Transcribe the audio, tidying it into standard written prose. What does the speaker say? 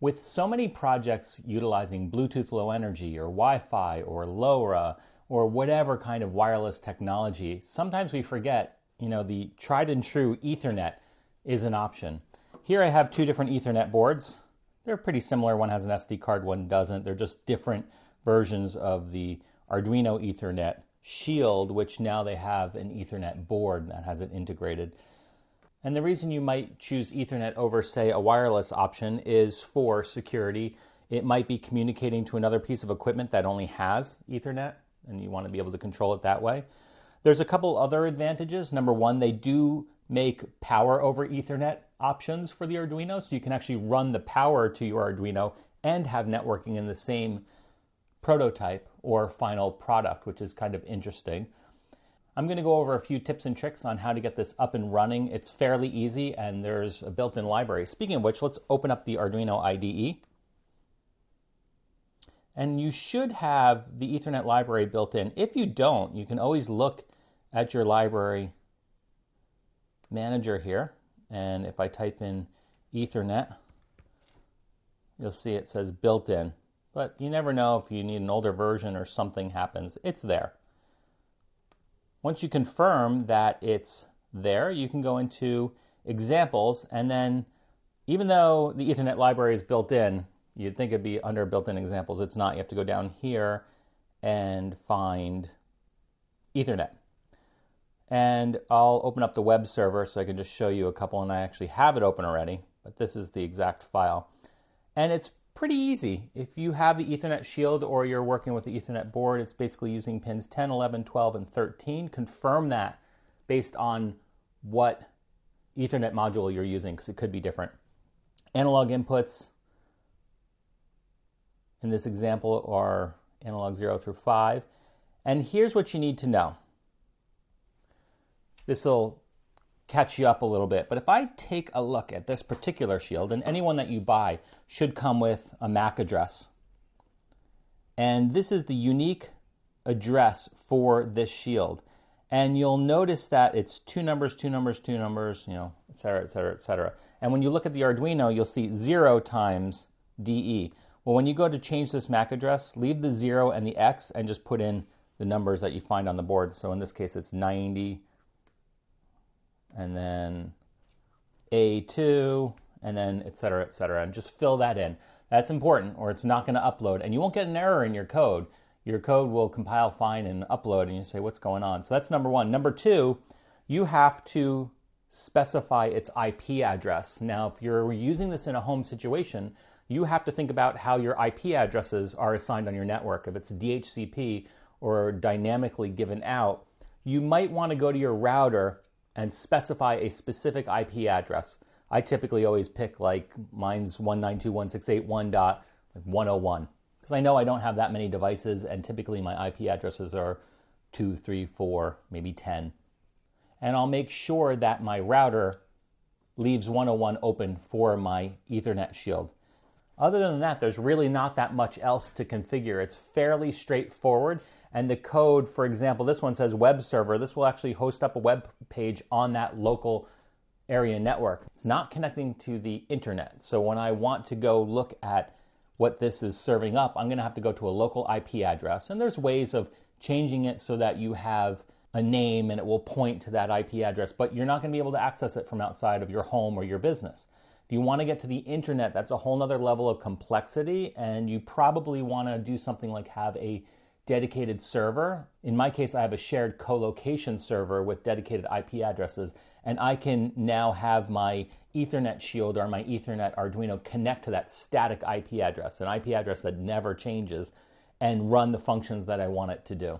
With so many projects utilizing Bluetooth Low Energy or Wi-Fi or LoRa or whatever kind of wireless technology, sometimes we forget, the tried and true Ethernet is an option. Here I have two different Ethernet boards. They're pretty similar. One has an SD card, one doesn't. They're just different versions of the Arduino Ethernet Shield, which now they have an Ethernet board that has it integrated. And the reason you might choose Ethernet over, say, a wireless option is for security. It might be communicating to another piece of equipment that only has Ethernet, and you want to be able to control it that way. There's a couple other advantages. Number one, they do make power over Ethernet options for the Arduino, so you can actually run the power to your Arduino and have networking in the same prototype or final product, which is kind of interesting. I'm going to go over a few tips and tricks on how to get this up and running. It's fairly easy, and there's a built-in library. Speaking of which, let's open up the Arduino IDE. And you should have the Ethernet library built in. If you don't, you can always look at your library manager here. And if I type in Ethernet, you'll see it says built in. But you never know if you need an older version or something happens. It's there. Once you confirm that it's there, you can go into examples, and then even though the Ethernet library is built in, you'd think it'd be under built-in examples. It's not. You have to go down here and find Ethernet. And I'll open up the web server so I can just show you a couple, and I actually have it open already, but this is the exact file. And it's pretty easy. If you have the Ethernet Shield or you're working with the Ethernet board, it's basically using pins 10, 11, 12, and 13. Confirm that based on what Ethernet module you're using, because it could be different. Analog inputs in this example are analog 0 through 5. And here's what you need to know. This will catch you up a little bit, but if I take a look at this particular shield, and anyone that you buy should come with a MAC address, and this is the unique address for this shield, and you'll notice that it's two numbers, two numbers, two numbers, et cetera, et cetera, et cetera. And when you look at the Arduino, you'll see 0 times DE. Well, when you go to change this MAC address, leave the 0 and the X and just put in the numbers that you find on the board. So in this case, it's 90, and then A2, and then et cetera, and just fill that in. That's important, or it's not going to upload, and you won't get an error in your code. Your code will compile fine and upload, and you say, what's going on? So that's number one. Number two, you have to specify its IP address. Now, if you're using this in a home situation, you have to think about how your IP addresses are assigned on your network. If it's DHCP or dynamically given out, you might want to go to your router and specify a specific IP address. I typically always pick, like, mine's 192.168.1.101, because I know I don't have that many devices, and typically my IP addresses are 2, 3, 4, maybe 10. And I'll make sure that my router leaves 101 open for my Ethernet shield. Other than that, there's really not that much else to configure. It's fairly straightforward. And the code, for example, this one says web server. This will actually host up a web page on that local area network. It's not connecting to the internet. So when I want to go look at what this is serving up, I'm going to have to go to a local IP address. And there's ways of changing it so that you have a name and it will point to that IP address, but you're not going to be able to access it from outside of your home or your business. If you want to get to the internet, that's a whole nother level of complexity, and you probably want to do something like have a dedicated server. In my case, I have a shared co-location server with dedicated IP addresses, and I can now have my Ethernet shield or my Ethernet Arduino connect to that static IP address, an IP address that never changes, and run the functions that I want it to do.